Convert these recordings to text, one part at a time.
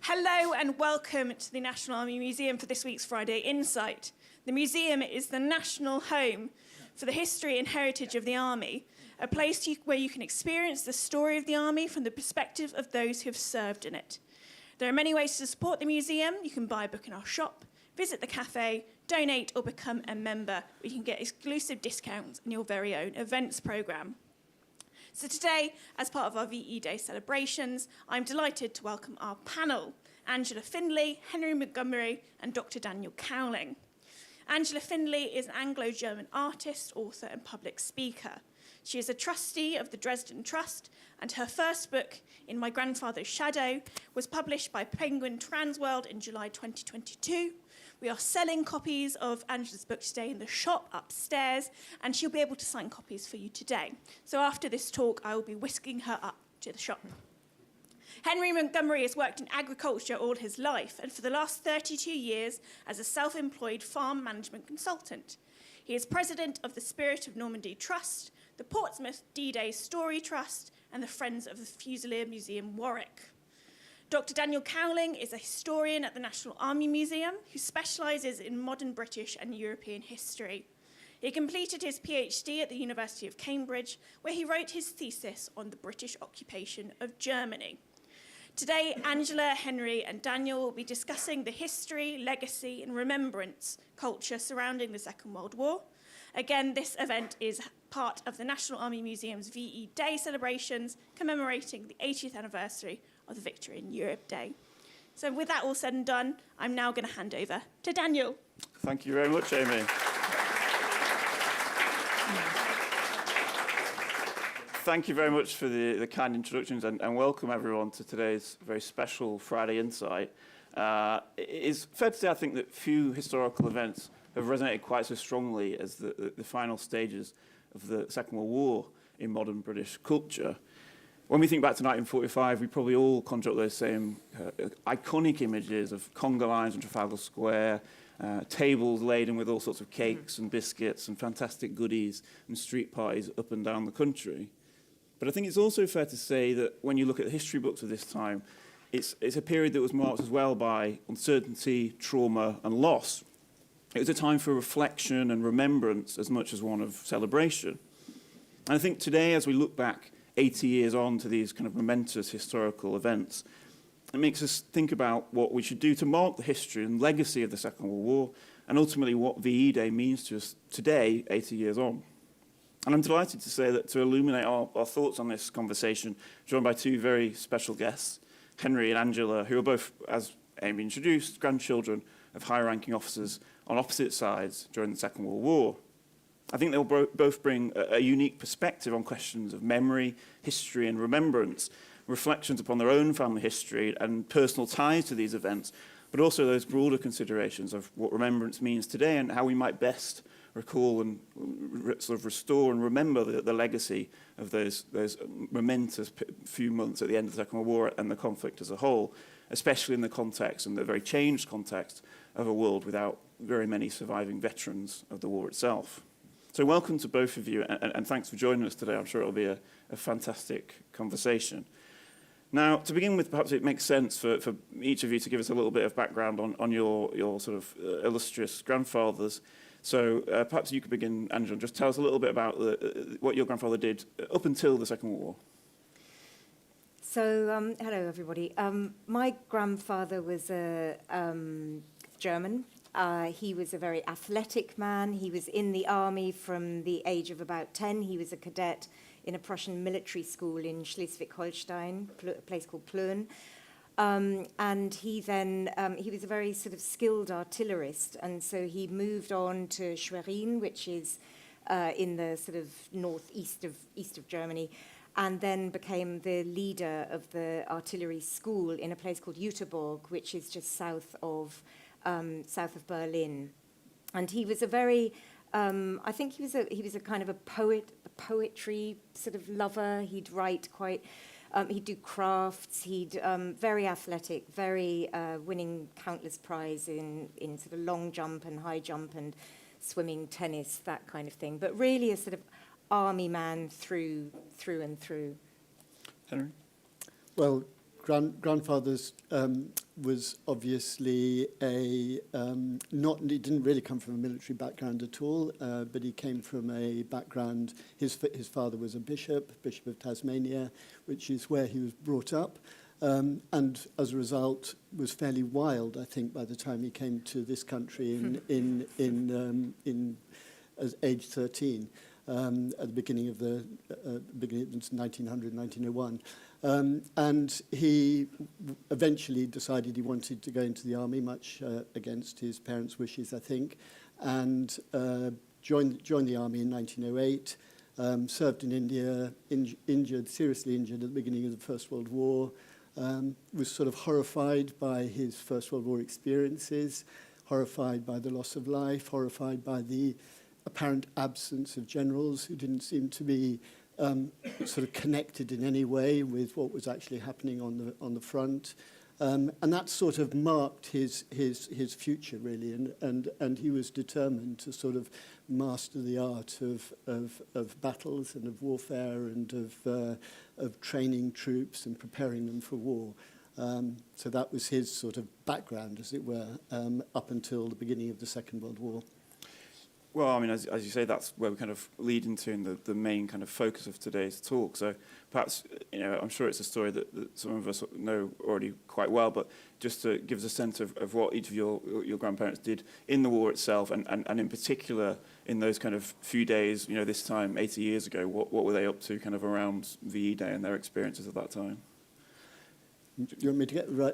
Hello and welcome to the National Army Museum for this week's Friday Insight. The museum is the national home for the history and heritage of the Army, a place where you can experience the story of the Army from the perspective of those who have served in it. There are many ways to support the museum. You can buy a book in our shop, visit the cafe, donate or become a member, where you can get exclusive discounts and your very own events programme. So today, as part of our VE Day celebrations, I'm delighted to welcome our panel, Angela Findlay, Henry Montgomery, and Dr Daniel Cowling. Angela Findlay is an Anglo-German artist, author, and public speaker. She is a trustee of the Dresden Trust, and her first book, In My Grandfather's Shadow, was published by Penguin Transworld in July 2022. We are selling copies of Angela's book today in the shop upstairs, and she'll be able to sign copies for you today. So after this talk, I will be whisking her up to the shop. Henry Montgomery has worked in agriculture all his life, and for the last 32 years as a self-employed farm management consultant. He is president of the Spirit of Normandy Trust, the Portsmouth D-Day Story Trust, and the Friends of the Fusilier Museum Warwick. Dr Daniel Cowling is a historian at the National Army Museum who specialises in modern British and European history. He completed his PhD at the University of Cambridge, where he wrote his thesis on the British occupation of Germany. Today, Angela, Henry, and Daniel will be discussing the history, legacy, and remembrance culture surrounding the Second World War. Again, this event is part of the National Army Museum's VE Day celebrations, commemorating the 80th anniversary of the Victory in Europe Day. So with that all said and done, I'm now going to hand over to Daniel. Thank you very much, Amy. Thank you very much for the kind introductions and welcome everyone to today's very special Friday Insight. It is fair to say, I think, that few historical events have resonated quite so strongly as the final stages of the Second World War in modern British culture. When we think back to 1945, we probably all conjure up those same iconic images of conga lines on Trafalgar Square, tables laden with all sorts of cakes and biscuits and fantastic goodies and street parties up and down the country. But I think it's also fair to say that when you look at the history books of this time, it's a period that was marked as well by uncertainty, trauma and loss. It was a time for reflection and remembrance as much as one of celebration. And I think today, as we look back 80 years on to these kind of momentous historical events, it makes us think about what we should do to mark the history and legacy of the Second World War, and ultimately what VE Day means to us today, 80 years on. And I'm delighted to say that to illuminate our thoughts on this conversation, joined by two very special guests, Henry and Angela, who are both, as Amy introduced, grandchildren of high-ranking officers on opposite sides during the Second World War. I think they'll both bring a unique perspective on questions of memory, history and remembrance, reflections upon their own family history and personal ties to these events, but also those broader considerations of what remembrance means today and how we might best recall and sort of restore and remember the legacy of those momentous few months at the end of the Second World War and the conflict as a whole, especially in the context and the very changed context of a world without very many surviving veterans of the war itself. So welcome to both of you, and thanks for joining us today. I'm sure it'll be a fantastic conversation. Now, to begin with, perhaps it makes sense for each of you to give us a little bit of background on your sort of illustrious grandfathers. So perhaps you could begin, Angela, just tell us a little bit about what your grandfather did up until the Second World War. So, hello everybody. My grandfather was a German. He was a very athletic man. He was in the army from the age of about 10. He was a cadet in a Prussian military school in Schleswig-Holstein, a place called Plön. And he then, he was a very sort of skilled artillerist, and so he moved on to Schwerin, which is in the sort of northeast of Germany, and then became the leader of the artillery school in a place called Jüterbog, which is just south of Berlin. And he was a very, I think he was a kind of a poetry sort of lover. He'd write quite. He'd do crafts. He'd very athletic, very winning countless prizes in sort of long jump and high jump and swimming, tennis, that kind of thing. But really a sort of army man through and through. Henry? Well, grandfather's was obviously he didn't really come from a military background at all, but he came from a background, his father was a bishop of Tasmania, which is where he was brought up, and as a result was fairly wild, I think, by the time he came to this country in as age 13. At the beginning of 1900, 1901. And he eventually decided he wanted to go into the army, much against his parents' wishes, I think, and joined the army in 1908, served in India, seriously injured at the beginning of the First World War, was sort of horrified by his First World War experiences, horrified by the loss of life, horrified by the apparent absence of generals who didn't seem to be sort of connected in any way with what was actually happening on the front, and that sort of marked his future really, and he was determined to sort of master the art of battles and of warfare and of training troops and preparing them for war. So that was his sort of background, as it were, up until the beginning of the Second World War. Well, I mean, as you say, that's where we kind of lead into in the main kind of focus of today's talk. So perhaps, I'm sure it's a story that some of us know already quite well, but just to give us a sense of what each of your grandparents did in the war itself, and in particular in those kind of few days, this time 80 years ago, what were they up to kind of around VE Day and their experiences at that time? You want me to get right?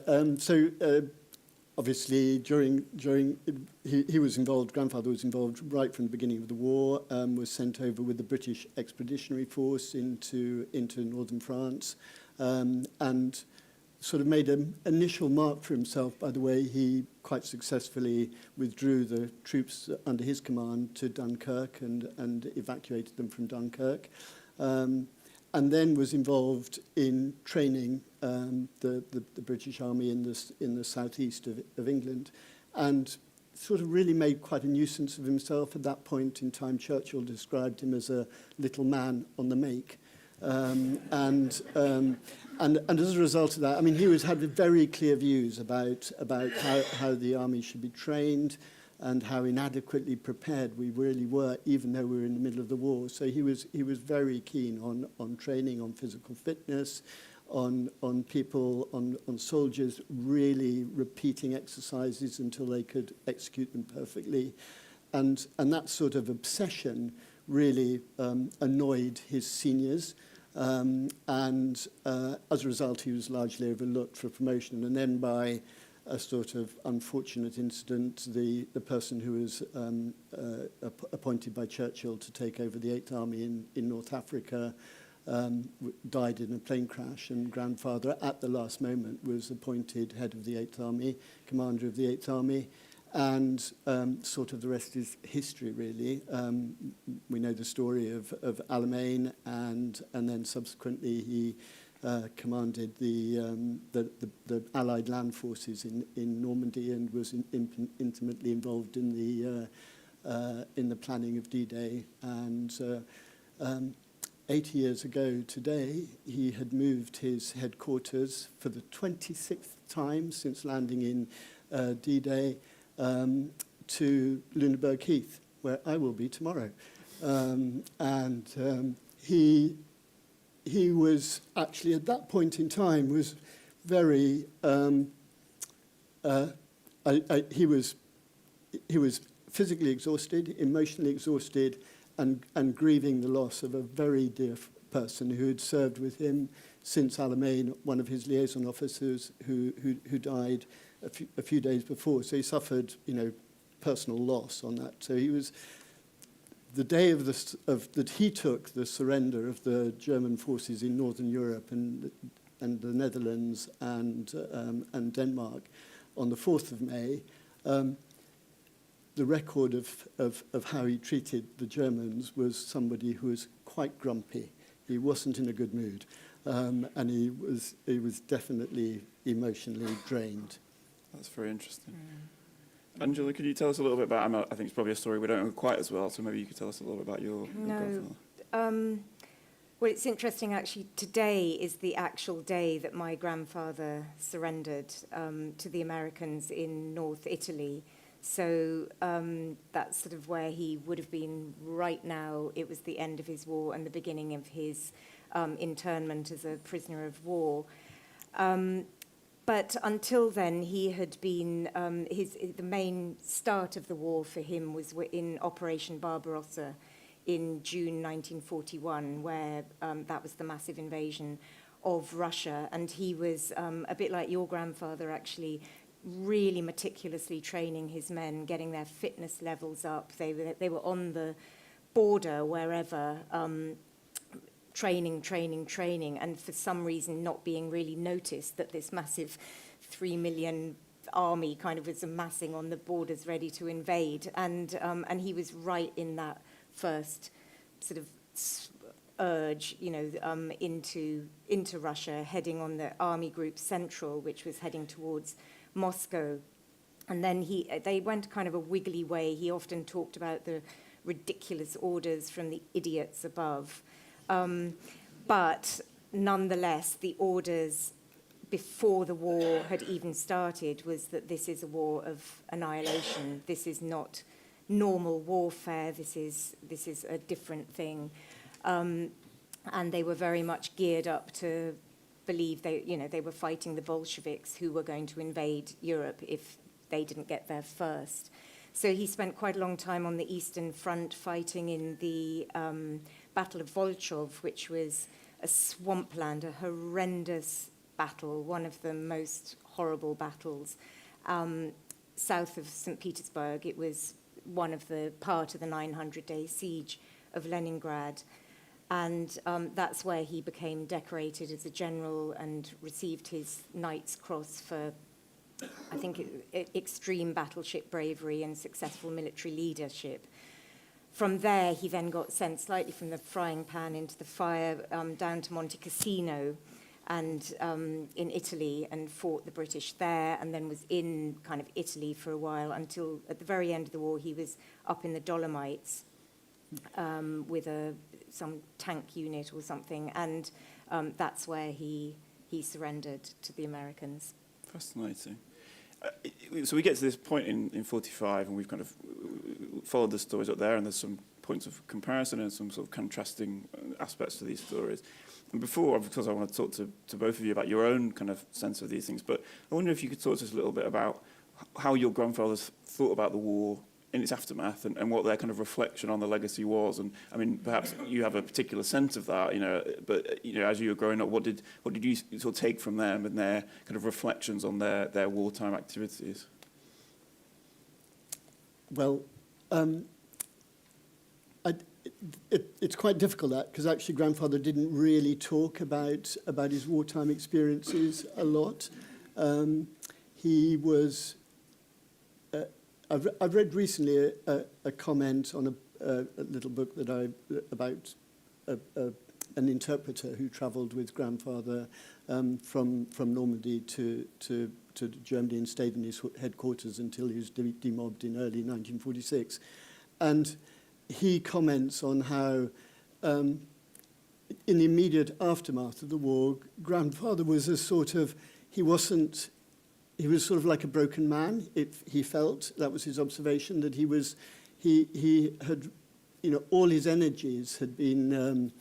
Obviously, he was involved, grandfather was involved right from the beginning of the war, was sent over with the British Expeditionary Force into northern France, and sort of made an initial mark for himself by the way he quite successfully withdrew the troops under his command to Dunkirk and evacuated them from Dunkirk. And then was involved in training the British Army in the southeast of England, and sort of really made quite a nuisance of himself. At that point in time, Churchill described him as a little man on the make, and as a result of that, I mean, he had very clear views about how the army should be trained, and how inadequately prepared we really were, even though we were in the middle of the war. So he was very keen on training, on physical fitness, on people, on soldiers really repeating exercises until they could execute them perfectly. And that sort of obsession really annoyed his seniors. And as a result, he was largely overlooked for promotion. And then by a sort of unfortunate incident, the person who was appointed by Churchill to take over the 8th Army in North Africa died in a plane crash, and grandfather at the last moment was appointed head of the 8th Army, commander of the 8th Army, and sort of the rest is history, really. We know the story of Alamein, and then subsequently he commanded the Allied land forces in Normandy, and was intimately involved in the planning of D-Day. And 80 years ago today, he had moved his headquarters for the 26th time since landing in D-Day to Lüneburg Heath, where I will be tomorrow. He was actually, at that point in time, was very, he was physically exhausted, emotionally exhausted, and grieving the loss of a very dear person who had served with him since Alamein, one of his liaison officers who died a few days before. So he suffered, personal loss on that. So he was... The day that he took the surrender of the German forces in Northern Europe and the Netherlands and Denmark on the 4th of May, the record of how he treated the Germans was somebody who was quite grumpy. He wasn't in a good mood, and he was definitely emotionally drained. That's very interesting. Angela, could you tell us a little bit about, I think it's probably a story we don't know quite as well, so maybe you could tell us a little bit about your grandfather. Well, it's interesting, actually. Today is the actual day that my grandfather surrendered to the Americans in North Italy. So that's sort of where he would have been right now. It was the end of his war and the beginning of his internment as a prisoner of war. But until then, he had been, the main start of the war for him was in Operation Barbarossa in June 1941, where that was the massive invasion of Russia. And he was, a bit like your grandfather, actually, really meticulously training his men, getting their fitness levels up. They were on the border wherever, training, and for some reason not being really noticed that this massive 3 million army kind of was amassing on the borders ready to invade. And he was right in that first sort of urge, into Russia, heading on the Army Group Central, which was heading towards Moscow. And then they went kind of a wiggly way. He often talked about the ridiculous orders from the idiots above. But nonetheless, the orders before the war had even started was that this is a war of annihilation. This is not normal warfare. This is a different thing. And they were very much geared up to believe they were fighting the Bolsheviks, who were going to invade Europe if they didn't get there first. So he spent quite a long time on the Eastern Front fighting in the Battle of Volchov, which was a swampland, a horrendous battle, one of the most horrible battles. South of St. Petersburg, it was part of the 900-day siege of Leningrad. And that's where he became decorated as a general and received his Knight's Cross for, I think, extreme battleship bravery and successful military leadership. From there, he then got sent slightly from the frying pan into the fire down to Monte Cassino and in Italy, and fought the British there, and then was in kind of Italy for a while until at the very end of the war he was up in the Dolomites with some tank unit or something, and that's where he surrendered to the Americans. Fascinating. So we get to this point in 45, and we've kind of followed the stories up there, and there's some points of comparison and some sort of contrasting aspects to these stories. And before, because I want to talk to both of you about your own kind of sense of these things, but I wonder if you could talk to us a little bit about how your grandfathers thought about the war in its aftermath, and what their kind of reflection on the legacy was. And I mean, perhaps you have a particular sense of that, but as you were growing up, what did you sort of take from them and their kind of reflections on their wartime activities? Well, it's quite difficult, that, because actually grandfather didn't really talk about his wartime experiences a lot. He was... I've read recently a comment on a little book about an interpreter who travelled with grandfather from Normandy to Germany and stayed in his headquarters until he was demobbed in early 1946. And he comments on how, in the immediate aftermath of the war, grandfather was he was sort of like a broken man. He felt, that was his observation, that he had, all his energies had been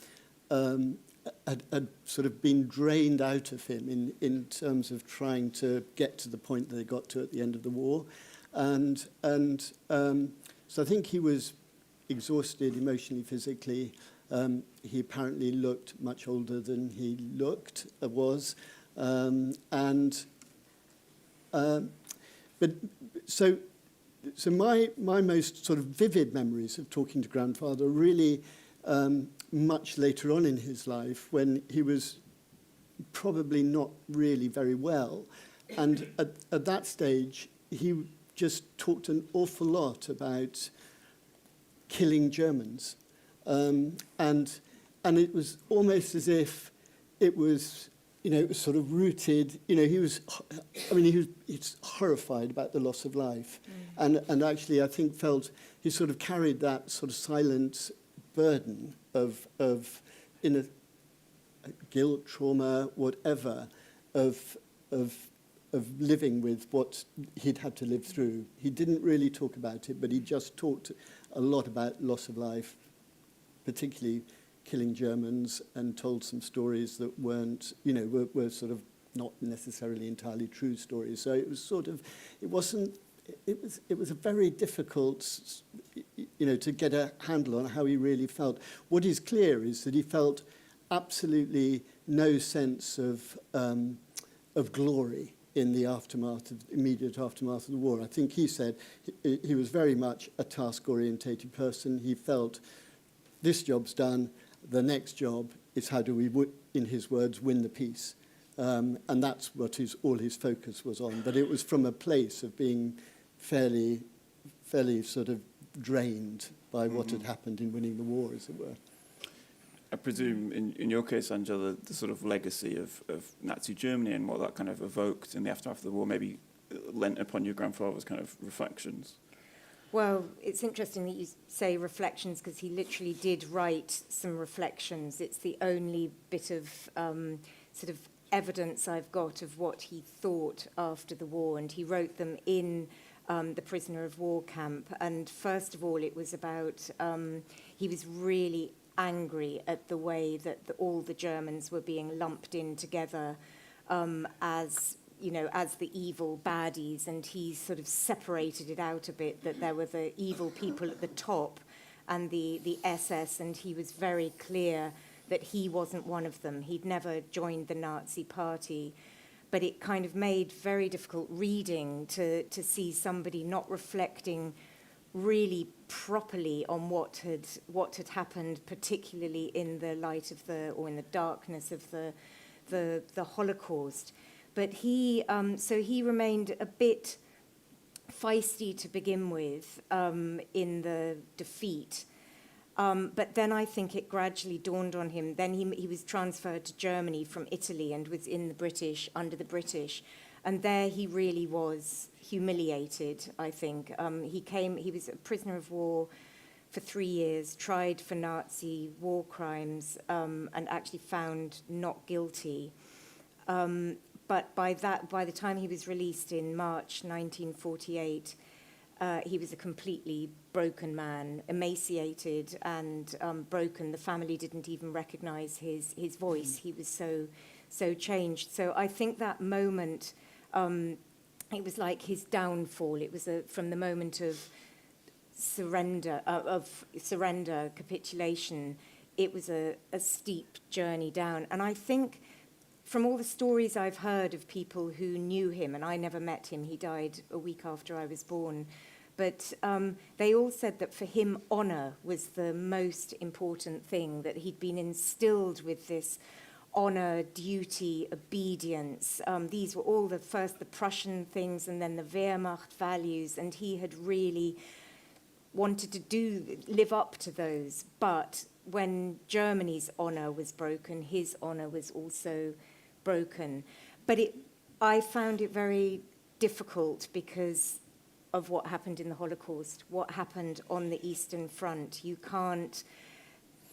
had sort of been drained out of him in terms of trying to get to the point that they got to at the end of the war, and so I think he was exhausted emotionally, physically. He apparently looked much older than he was, but so my most sort of vivid memories of talking to grandfather are really much later on in his life, when he was probably not really very well, and at that stage he just talked an awful lot about killing Germans, and it was almost as if it was. It was sort of rooted. He was horrified about the loss of life, and actually, I think he sort of carried that sort of silent burden of guilt, trauma, whatever, of living with what he'd had to live through. He didn't really talk about it, but he just talked a lot about loss of life, particularly killing Germans, and told some stories that weren't, were sort of not necessarily entirely true stories. So it was it was a very difficult, to get a handle on how he really felt. What is clear is that he felt absolutely no sense of glory in the immediate aftermath of the war. I think he said he was very much a task-orientated person. He felt this job's done, the next job is how do we, in his words, win the peace. And that's what all his focus was on. But it was from a place of being fairly sort of drained by what had happened in winning the war, as it were. I presume in your case, Angela, the sort of legacy of Nazi Germany and what that kind of evoked in the aftermath of the war maybe lent upon your grandfather's kind of reflections. Well, it's interesting that you say reflections, because he literally did write some reflections. It's the only bit of sort of evidence I've got of what he thought after the war, and he wrote them in the prisoner of war camp. And first of all, it was about, he was really angry at the way that all the Germans were being lumped in together as the evil baddies, and he sort of separated it out a bit, that there were the evil people at the top and the SS, and he was very clear that he wasn't one of them. He'd never joined the Nazi party, but it kind of made very difficult reading to see somebody not reflecting really properly on what had happened, particularly in the light of in the darkness of the Holocaust. But he remained a bit feisty to begin with in the defeat. But then I think it gradually dawned on him. Then he was transferred to Germany from Italy and was in the British, under the British. And there he really was humiliated, I think. He was a prisoner of war for 3 years, tried for Nazi war crimes, and actually found not guilty. But by the time he was released in March 1948, he was a completely broken man, emaciated and broken. The family didn't even recognize his voice. He was so changed. So I think that moment, it was like his downfall. It was from the moment of surrender, capitulation. It was a steep journey down. And I think from all the stories I've heard of people who knew him, and I never met him, he died a week after I was born, but they all said that for him, honor was the most important thing, that he'd been instilled with this honor, duty, obedience. These were all the Prussian things, and then the Wehrmacht values, and he had really wanted to live up to those. But when Germany's honor was broken, his honor was also broken. But I found it very difficult because of what happened in the Holocaust, what happened on the Eastern Front. You can't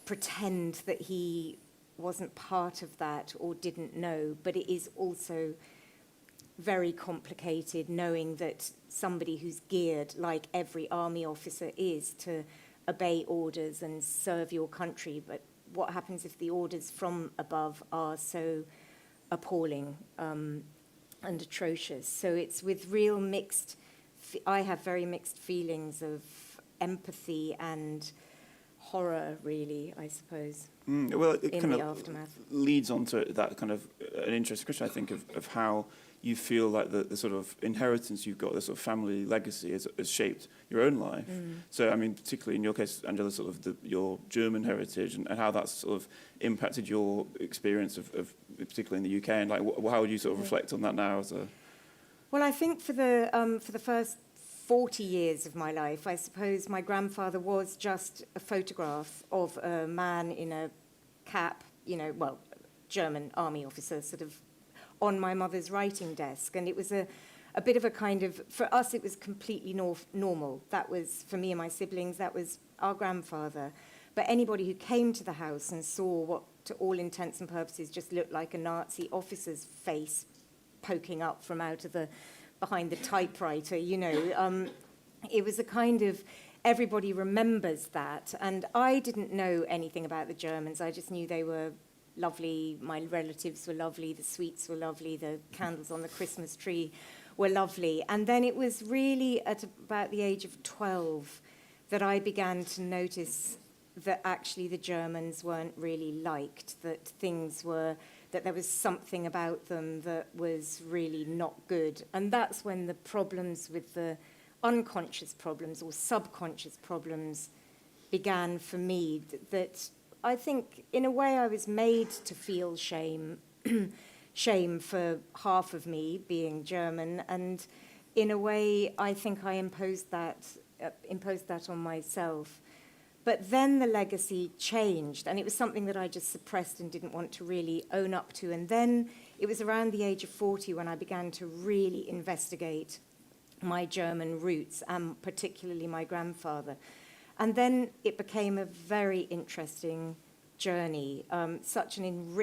pretend that he wasn't part of that or didn't know, but it is also very complicated knowing that somebody who's geared, like every army officer is, to obey orders and serve your country, but what happens if the orders from above are so appalling and atrocious? So it's with real mixed, I have very mixed feelings of empathy and horror, really, I suppose, Well, it in kind the of aftermath. leads on to that kind of an interesting question, I think, of how you feel like the sort of inheritance you've got, the sort of family legacy has shaped your own life. So, I mean, particularly in your case, Angela, sort of your German heritage and how that's sort of impacted your experience of particularly in the UK, and like how would you sort of reflect on that now as a... Well, I think for the first 40 years of my life, I suppose my grandfather was just a photograph of a man in a cap, German army officer, sort of on my mother's writing desk. And it was a bit of a kind of, for us, it was completely normal. That was, for me and my siblings, that was our grandfather. But anybody who came to the house and saw what to all intents and purposes, just looked like a Nazi officer's face poking up from behind the typewriter, you know. It was a kind of, everybody remembers that. And I didn't know anything about the Germans. I just knew they were lovely. My relatives were lovely. The sweets were lovely. The candles on the Christmas tree were lovely. And then it was really at about the age of 12 that I began to notice that actually the Germans weren't really liked, that there was something about them that was really not good. And that's when the problems with the unconscious problems or subconscious problems began for me, that I think in a way I was made to feel shame, shame for half of me being German, and in a way I think I imposed that on myself. But then the legacy changed, and it was something that I just suppressed and didn't want to really own up to. And then it was around the age of 40 when I began to really investigate my German roots, and particularly my grandfather. And then it became a very interesting journey, such an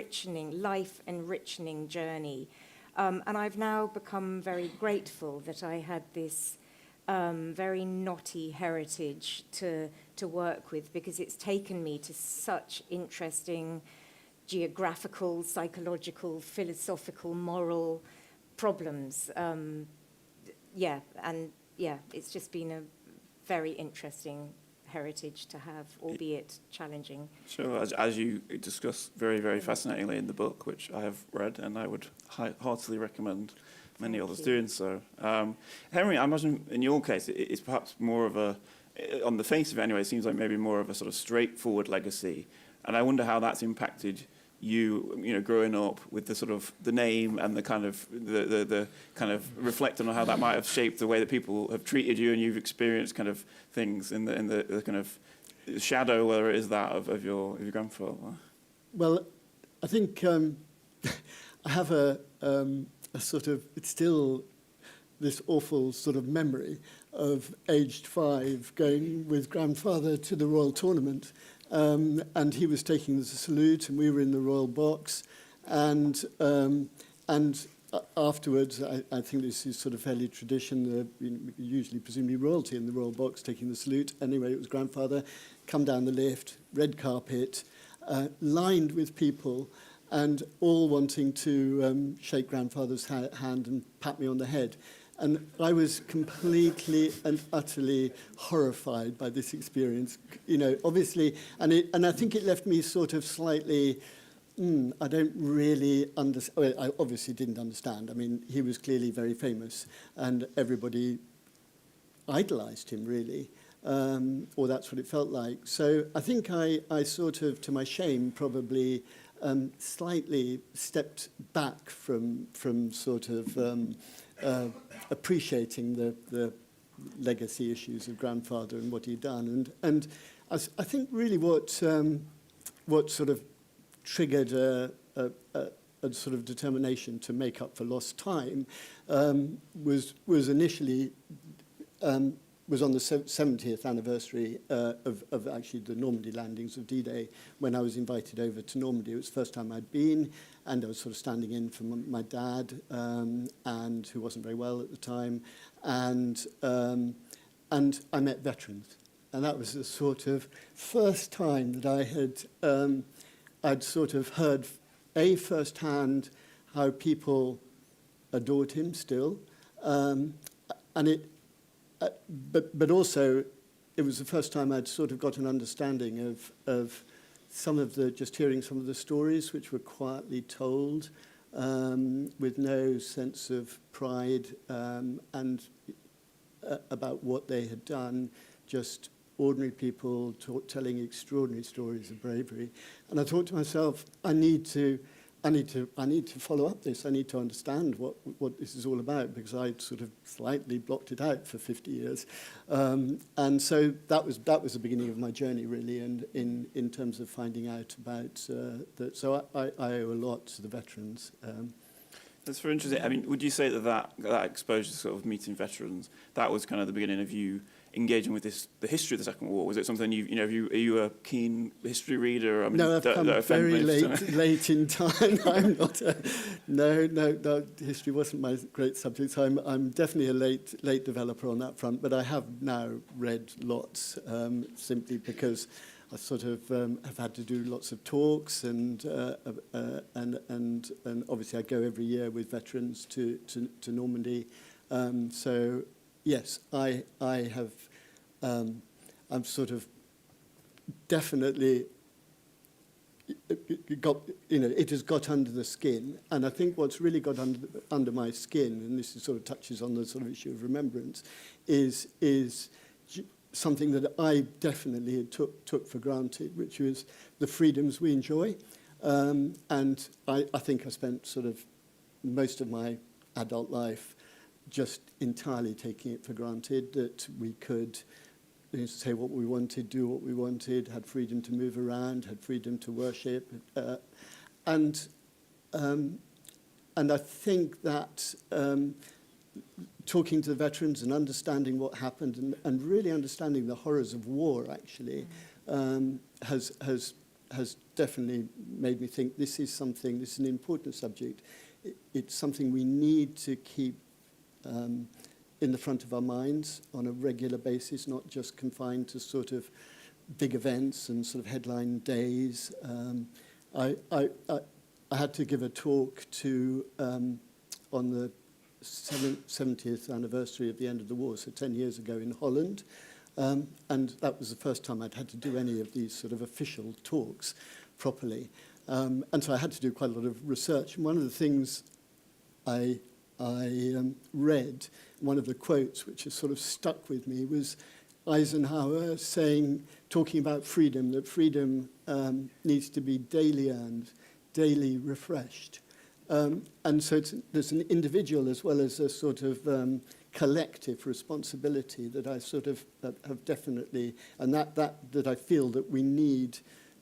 life-enriching journey. And I've now become very grateful that I had this very knotty heritage to work with, because it's taken me to such interesting geographical, psychological, philosophical, moral problems. It's just been a very interesting heritage to have, albeit challenging. So as you discuss very, very fascinatingly in the book, which I have read, and I would heartily recommend many others doing so. Henry, I imagine in your case, it's perhaps more of a, on the face of it anyway, it seems like maybe more of a sort of straightforward legacy. And I wonder how that's impacted you know, growing up with the sort of the name and the kind of the kind of reflecting on how that might have shaped the way that people have treated you, and you've experienced kind of things in the kind of shadow, whether it is that of your grandfather. Well, I think I have a sort of, it's still this awful sort of memory of aged 5 going with grandfather to the Royal Tournament. And he was taking the salute, and we were in the royal box. And afterwards, I think this is sort of fairly tradition, usually presumably royalty in the royal box taking the salute. Anyway, it was grandfather, come down the lift, red carpet, lined with people, and all wanting to shake grandfather's hand and pat me on the head. And I was completely and utterly horrified by this experience, you know, obviously, and I think it left me sort of slightly, I don't really understand. Well, I obviously didn't understand. I mean, he was clearly very famous, and everybody idolized him, really, or that's what it felt like. So I think I sort of, to my shame, probably slightly stepped back from sort of appreciating the legacy issues of grandfather and what he'd done. And I think really what sort of triggered a sort of determination to make up for lost time was initially was on the 70th anniversary of actually the Normandy landings of D-Day, when I was invited over to Normandy. It was the first time I'd been, and I was sort of standing in for my dad, and who wasn't very well at the time, and I met veterans. And that was the sort of first time that I had, I'd sort of heard, firsthand how people adored him still, and it, but also, it was the first time I'd sort of got an understanding of some of the, just hearing some of the stories which were quietly told, with no sense of pride, and about what they had done, just ordinary people telling extraordinary stories of bravery. And I thought to myself, I need to follow up this. I need to understand what this is all about, because I'd sort of slightly blocked it out for 50 years. And so that was the beginning of my journey, really, and in terms of finding out about that. So I owe a lot to the veterans. That's very interesting. I mean, would you say that exposure to sort of meeting veterans, that was kind of the beginning of you engaging with the history of the Second World War? Was it something are you a keen history reader? I mean, No, I've come very late in time. I'm not. No, history wasn't my great subject. So I'm definitely a late developer on that front. But I have now read lots, simply because I sort of have had to do lots of talks, and obviously I go every year with veterans to Normandy. So yes, I have. I'm sort of definitely it has got under the skin, and I think what's really got under my skin, and this sort of touches on the sort of issue of remembrance, is something that I definitely took for granted, which was the freedoms we enjoy. And I think I spent sort of most of my adult life just entirely taking it for granted, that we could say what we wanted, do what we wanted, had freedom to move around, had freedom to worship. And I think that talking to the veterans and understanding what happened, and really understanding the horrors of war, actually, has definitely made me think this is an important subject. It's something we need to keep in the front of our minds on a regular basis, not just confined to sort of big events and sort of headline days. I had to give a talk on the 70th anniversary of the end of the war, so 10 years ago in Holland. And that was the first time I'd had to do any of these sort of official talks properly. And so I had to do quite a lot of research. And one of the things I read, one of the quotes which has sort of stuck with me, was Eisenhower talking about freedom, that freedom needs to be daily earned, daily refreshed. And so there's an individual as well as a sort of collective responsibility that I sort of have definitely, and that I feel that we need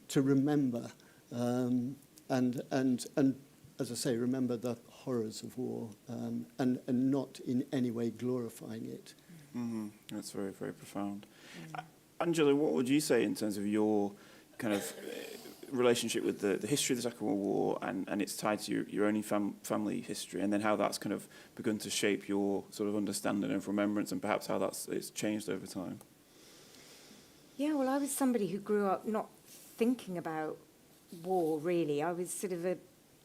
to remember, and as I say, remember the horrors of war, and not in any way glorifying it. Mm-hmm. That's very, very profound. Angela, what would you say in terms of your kind of relationship with the history of the Second World War, and it's tied to your own family history, and then how that's kind of begun to shape your sort of understanding of remembrance, and perhaps how it's changed over time? Yeah, well, I was somebody who grew up not thinking about war, really. I was sort of a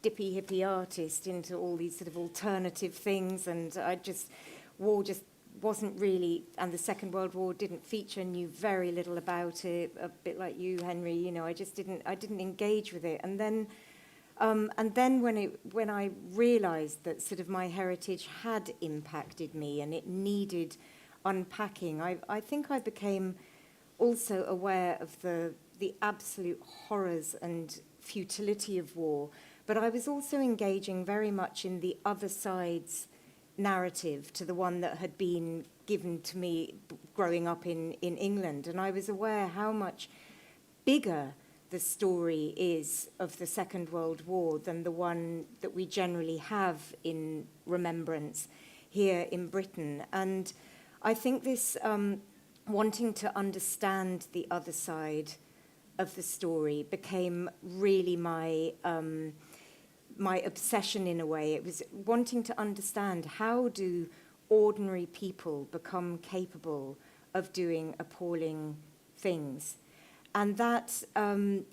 dippy hippie artist into all these sort of alternative things, and war just wasn't really, and the Second World War didn't feature, knew very little about it, a bit like you, Henry, I didn't engage with it. And then when I realized that sort of my heritage had impacted me and it needed unpacking, I think I became also aware of the absolute horrors and futility of war, but I was also engaging very much in the other side's narrative to the one that had been given to me growing up in England. And I was aware how much bigger the story is of the Second World War than the one that we generally have in remembrance here in Britain. And I think this wanting to understand the other side of the story became really my obsession in a way. It was wanting to understand, how do ordinary people become capable of doing appalling things? And that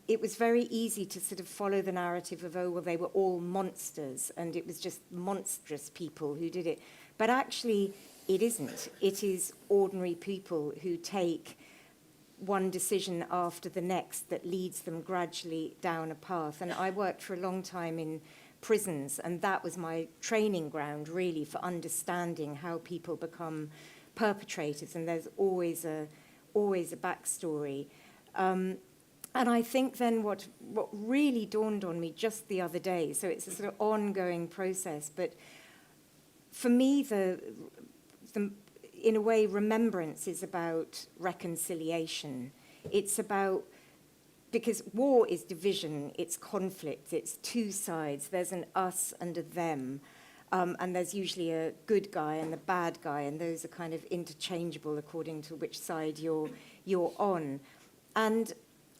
it was very easy to sort of follow the narrative of, oh, well, they were all monsters and it was just monstrous people who did it. But actually, it isn't. It is ordinary people who take one decision after the next that leads them gradually down a path. And I worked for a long time in prisons, and that was my training ground, really, for understanding how people become perpetrators, and there's always a backstory. And I think then what really dawned on me just the other day, so it's a sort of ongoing process, but for me, in a way, remembrance is about reconciliation. It's about, because war is division, it's conflict, it's two sides, there's an us and a them. And there's usually a good guy and a bad guy, and those are kind of interchangeable according to which side you're on. And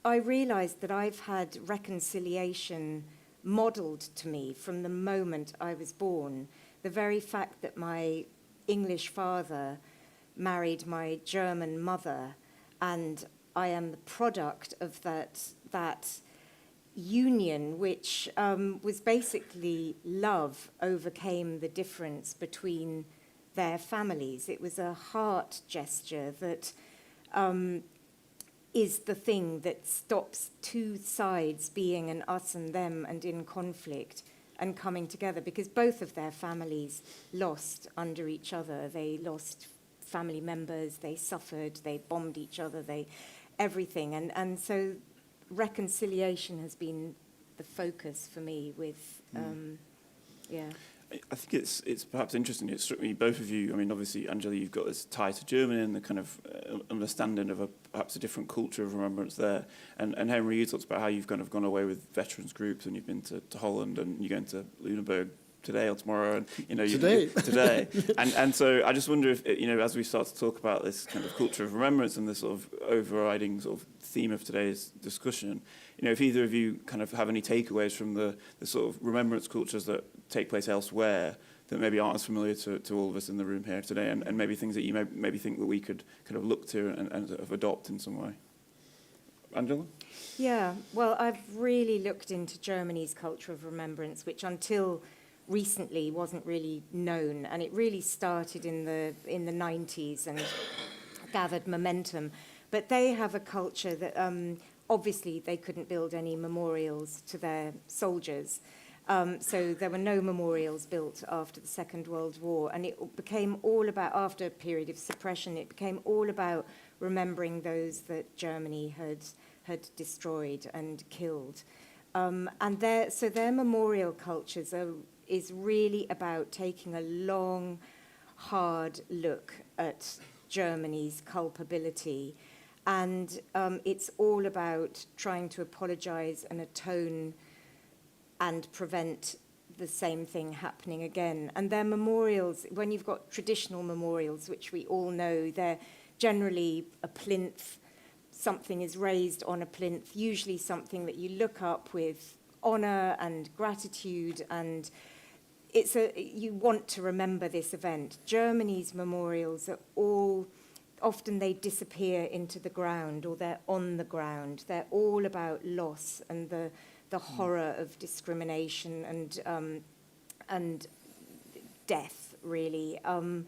I realized that I've had reconciliation modeled to me from the moment I was born. The very fact that my English father married my German mother, and I am the product of that union, which was basically love overcame the difference between their families. It was a heart gesture that is the thing that stops two sides being an us and them and in conflict and coming together, because both of their families lost under each other. They lost family members, they suffered, they bombed each other, everything. And so reconciliation has been the focus for me with, yeah. I think it's perhaps interesting. It struck me, both of you, I mean, obviously, Angela, you've got this tie to Germany and the kind of understanding of perhaps a different culture of remembrance there. And Henry, you talked about how you've kind of gone away with veterans groups and you've been to Holland and you're going to Lüneburg today or tomorrow, and today. And so I just wonder if, as we start to talk about this kind of culture of remembrance and this sort of overriding sort of theme of today's discussion, if either of you kind of have any takeaways from the sort of remembrance cultures that take place elsewhere that maybe aren't as familiar to all of us in the room here today, and maybe things that you maybe think that we could kind of look to and sort of adopt in some way. Angela? Yeah, well, I've really looked into Germany's culture of remembrance, which until recently wasn't really known, and it really started in the 90s and gathered momentum. But they have a culture that obviously they couldn't build any memorials to their soldiers, so there were no memorials built after the Second World War, and it became all about, after a period of suppression, it became all about remembering those that Germany had destroyed and killed. And their memorial cultures is really about taking a long, hard look at Germany's culpability. And it's all about trying to apologize and atone and prevent the same thing happening again. And their memorials, when you've got traditional memorials, which we all know, they're generally a plinth. Something is raised on a plinth, usually something that you look up with honor and gratitude, and you want to remember this event. Germany's memorials are all, often they disappear into the ground or they're on the ground. They're all about loss and the horror of discrimination and death, really. And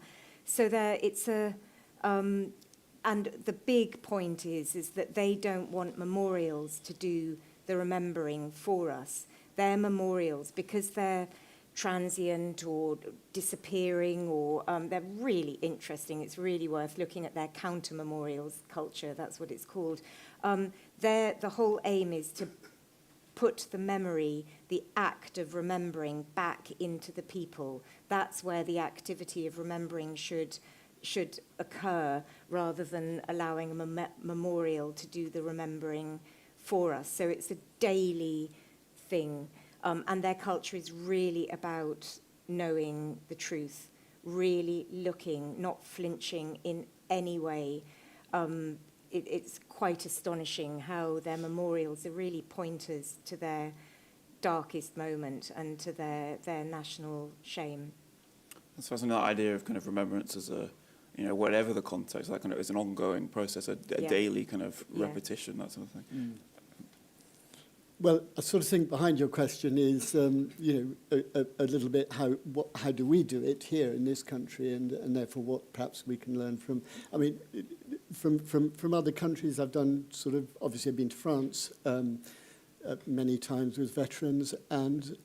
the big point is that they don't want memorials to do the remembering for us. Their memorials, because they're transient or disappearing, or they're really interesting. It's really worth looking at their counter-memorials culture. That's what it's called. The whole aim is to put the memory, the act of remembering, back into the people. That's where the activity of remembering should occur, rather than allowing a memorial to do the remembering for us. So it's a daily thing. And their culture is really about knowing the truth, really looking, not flinching in any way. It's quite astonishing how their memorials are really pointers to their darkest moment and to their national shame. So that's another idea of kind of remembrance as a, whatever the context, that kind of is an ongoing process, a daily kind of repetition, that sort of thing. Well, I sort of think behind your question is, a little bit how do we do it here in this country, and therefore what perhaps we can learn from. I mean, from other countries, I've done sort of, obviously I've been to France many times with veterans, and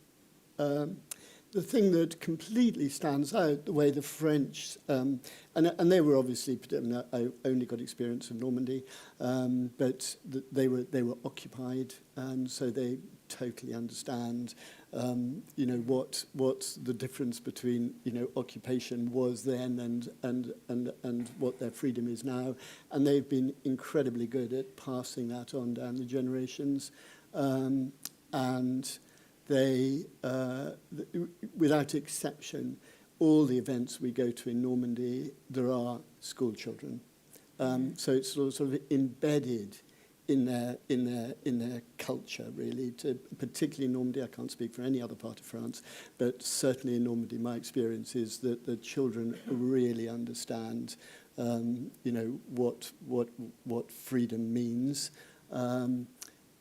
the thing that completely stands out, the way the French, and they were obviously, I only got experience of Normandy, but they were occupied, and so they totally understand, what the difference between, occupation was then and what their freedom is now, and they've been incredibly good at passing that on down the generations, and without exception, all the events we go to in Normandy, there are school children. So it's sort of embedded in their culture, really. Particularly in Normandy, I can't speak for any other part of France, but certainly in Normandy, my experience is that the children really understand, what freedom means.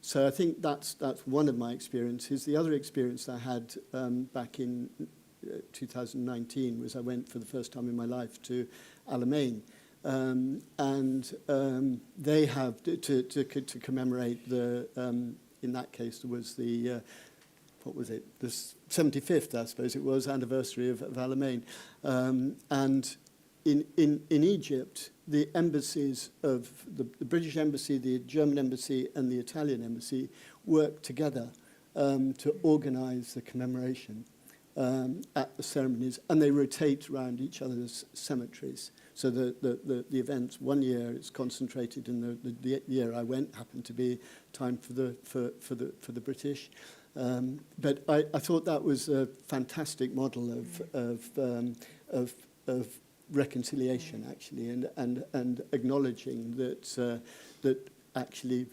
So I think that's one of my experiences. The other experience I had back in 2019 was I went for the first time in my life to Alamein. They have to commemorate the in that case there was the what was it, the 75th, I suppose it was, anniversary of Alamein, and in Egypt the embassies of the British embassy, the German embassy and the Italian embassy worked together to organise the commemoration at the ceremonies, and they rotate around each other's cemeteries. So the events, one year it's concentrated in the year I went happened to be time for the British, but I thought that was a fantastic model of reconciliation, actually, and acknowledging that actually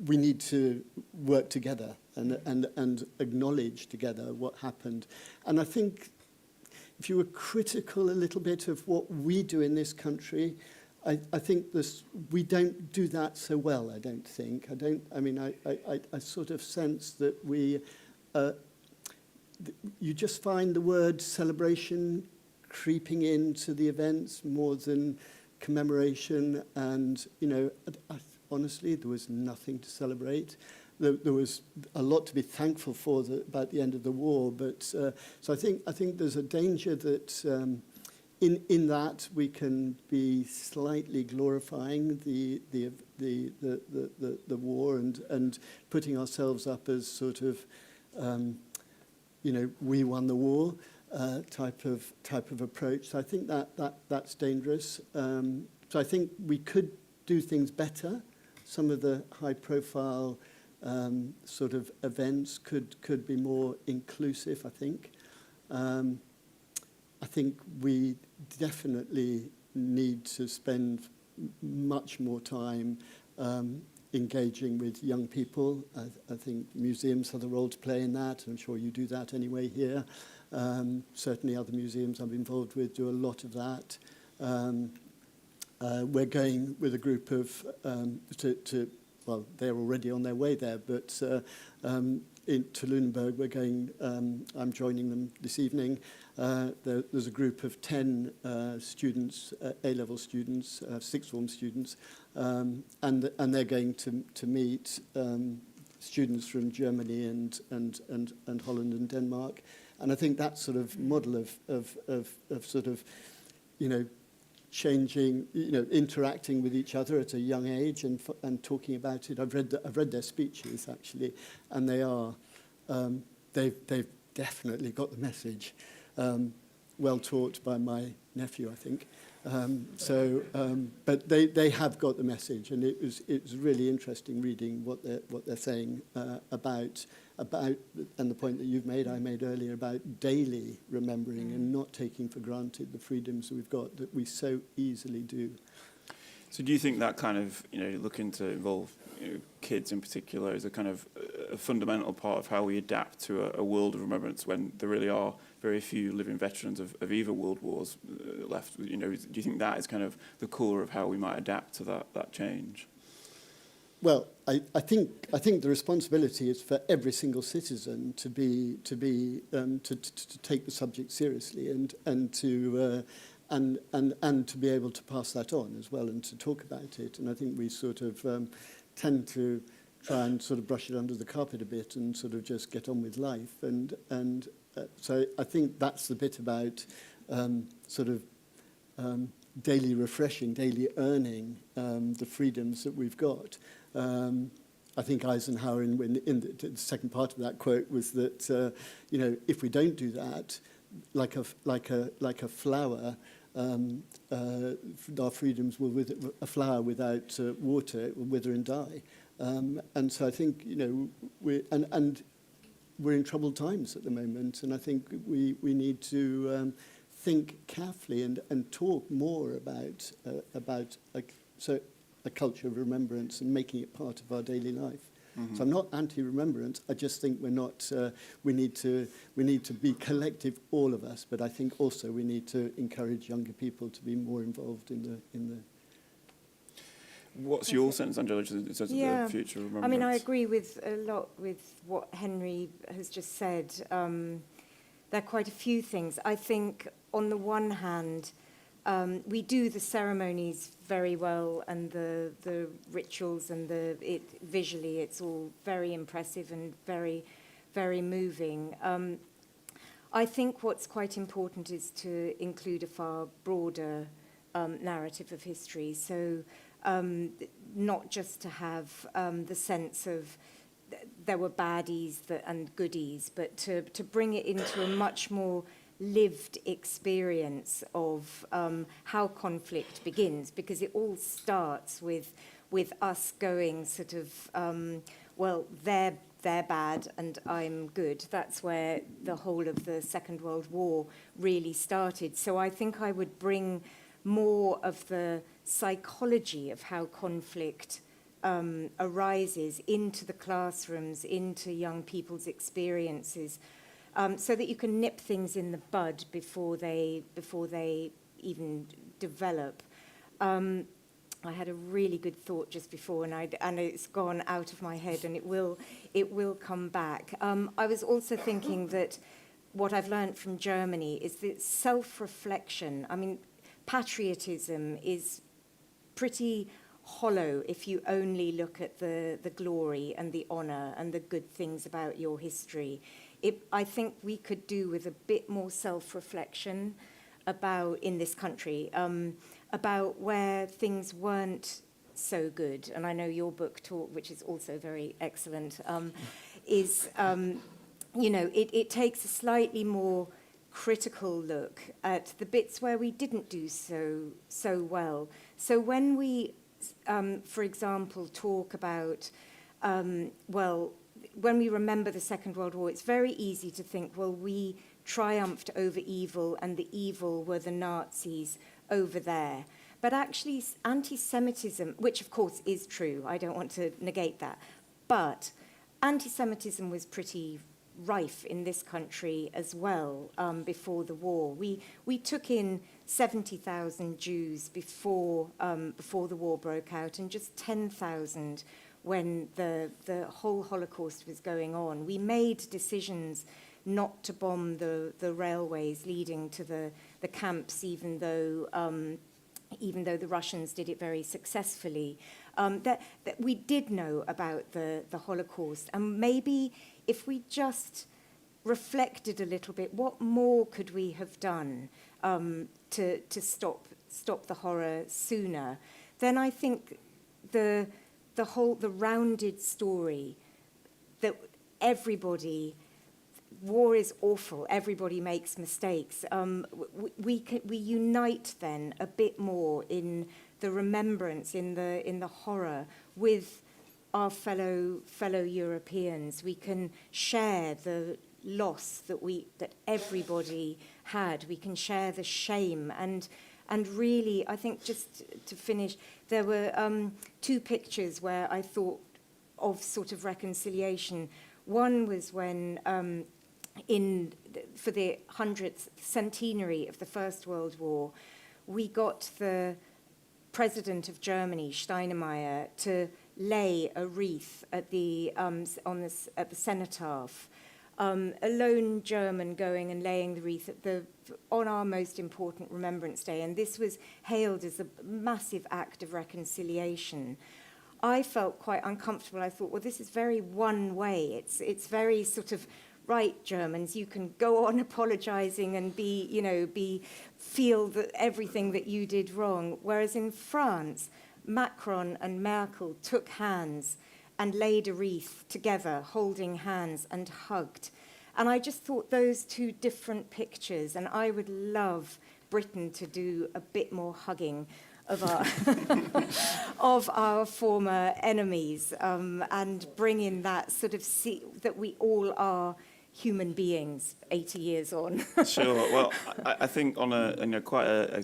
we need to work together and acknowledge together what happened. And I think if you were critical a little bit of what we do in this country, I think we don't do that so well, I don't think. I sort of sense that you just find the word celebration creeping into the events more than commemoration, and, honestly, there was nothing to celebrate. There was a lot to be thankful for about the end of the war, but so I think there's a danger that in that we can be slightly glorifying the war and putting ourselves up as sort of we won the war type of approach. So I think that's dangerous. So I think we could do things better. Some of the high-profile sort of events could be more inclusive, I think. I think we definitely need to spend much more time engaging with young people. I think museums have a role to play in that. I'm sure you do that anyway here. Certainly other museums I'm involved with do a lot of that. We're going with a group of well, they're already on their way there, but to Lunenburg, we're going, I'm joining them this evening. There's a group of 10 students, A-level students, sixth form students, and they're going to meet students from Germany and Holland and Denmark. And I think that sort of model of sort of, changing, interacting with each other at a young age and talking about it. I've read their speeches, actually, and they've definitely got the message. Well taught by my nephew, I think. But they have got the message, and it was really interesting reading what they're saying about and the point that I made earlier about daily remembering and not taking for granted the freedoms that we've got that we so easily do. So do you think that kind of, looking to involve kids in particular is a kind of a fundamental part of how we adapt to a world of remembrance when there really are very few living veterans of either world wars left? Do you think that is kind of the core of how we might adapt to that change? Well, I think the responsibility is for every single citizen to take the subject seriously and to be able to pass that on as well and to talk about it. And I think we sort of tend to try and sort of brush it under the carpet a bit and sort of just get on with life. So I think that's the bit about daily refreshing, daily earning the freedoms that we've got. I think Eisenhower, in the second part of that quote, was that if we don't do that, like a flower, our freedoms will wither. A flower without water, it will wither and die. And so I think we're in troubled times at the moment, and I think we need to think carefully and talk more about a culture of remembrance and making it part of our daily life. So I'm not anti-remembrance. I just think we're not. We need to be collective, all of us. But I think also we need to encourage younger people to be more involved in the. What's your sense, Angela, in terms of the future of remembrance? I mean, I agree with a lot with what Henry has just said. There are quite a few things. I think, on the one hand, we do the ceremonies very well, and the rituals and visually, it's all very impressive and very, very moving. I think what's quite important is to include a far broader narrative of history. So not just to have the sense of there were baddies and goodies, but to bring it into a much more lived experience of how conflict begins, because it all starts with us going sort of, well, they're bad and I'm good. That's where the whole of the Second World War really started. So I think I would bring more of the psychology of how conflict arises into the classrooms, into young people's experiences, so that you can nip things in the bud before they even develop. I had a really good thought just before, and it's gone out of my head, and it will come back. I was also thinking that what I've learned from Germany is that self-reflection. I mean, patriotism is pretty hollow if you only look at the glory and the honor and the good things about your history. I think we could do with a bit more self-reflection in this country, about where things weren't so good. And I know your book talk, which is also very excellent, is, it takes a slightly more critical look at the bits where we didn't do so well. So when we, for example, talk about, when we remember the Second World War, it's very easy to think, well, we triumphed over evil, and the evil were the Nazis over there. But actually, anti-Semitism, which of course is true, I don't want to negate that, but anti-Semitism was pretty rife in this country as well before the war. We took in 70,000 Jews before the war broke out, and just 10,000 when the whole Holocaust was going on. We made decisions not to bomb the railways leading to the camps, even though the Russians did it very successfully. That we did know about the Holocaust, and maybe if we just reflected a little bit, what more could we have done to stop the horror sooner? Then I think the rounded story that war is awful, everybody makes mistakes. We unite then a bit more in the remembrance, in the horror with our fellow Europeans. We can share the loss that everybody had. We can share the shame, and really, I think, just to finish, there were two pictures where I thought of sort of reconciliation. One was when for the 100th centenary of the First World War, we got the President of Germany, Steinmeier, to lay a wreath at the cenotaph. A lone German going and laying the wreath on our most important Remembrance Day, and this was hailed as a massive act of reconciliation. I felt quite uncomfortable. I thought, well, this is very one way. It's very sort of, right, Germans, you can go on apologizing and feel that everything that you did wrong. Whereas in France, Macron and Merkel took hands and laid a wreath together, holding hands and hugged. And I just thought those two different pictures, and I would love Britain to do a bit more hugging. of our of our former enemies, and bring in that sort of that we all are human beings 80 years on. Sure. Well, I think on quite a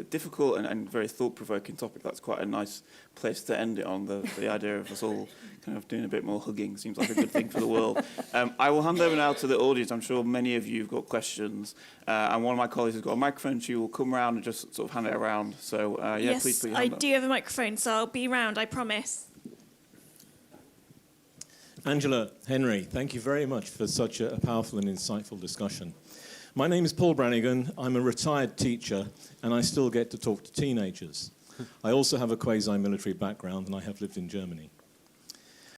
difficult and very thought-provoking topic, that's quite a nice place to end it on. The idea of us all kind of doing a bit more hugging seems like a good thing for the world. I will hand over now to the audience. I'm sure many of you have got questions, and one of my colleagues has got a microphone. She will come round and just sort of hand it around. So yes, please put your I hand up. do have a microphone, so I'll be round, I promise. Angela, Henry, thank you very much for such a powerful and insightful discussion. My name is Paul Brannigan. I'm a retired teacher, and I still get to talk to teenagers. I also have a quasi-military background, and I have lived in Germany.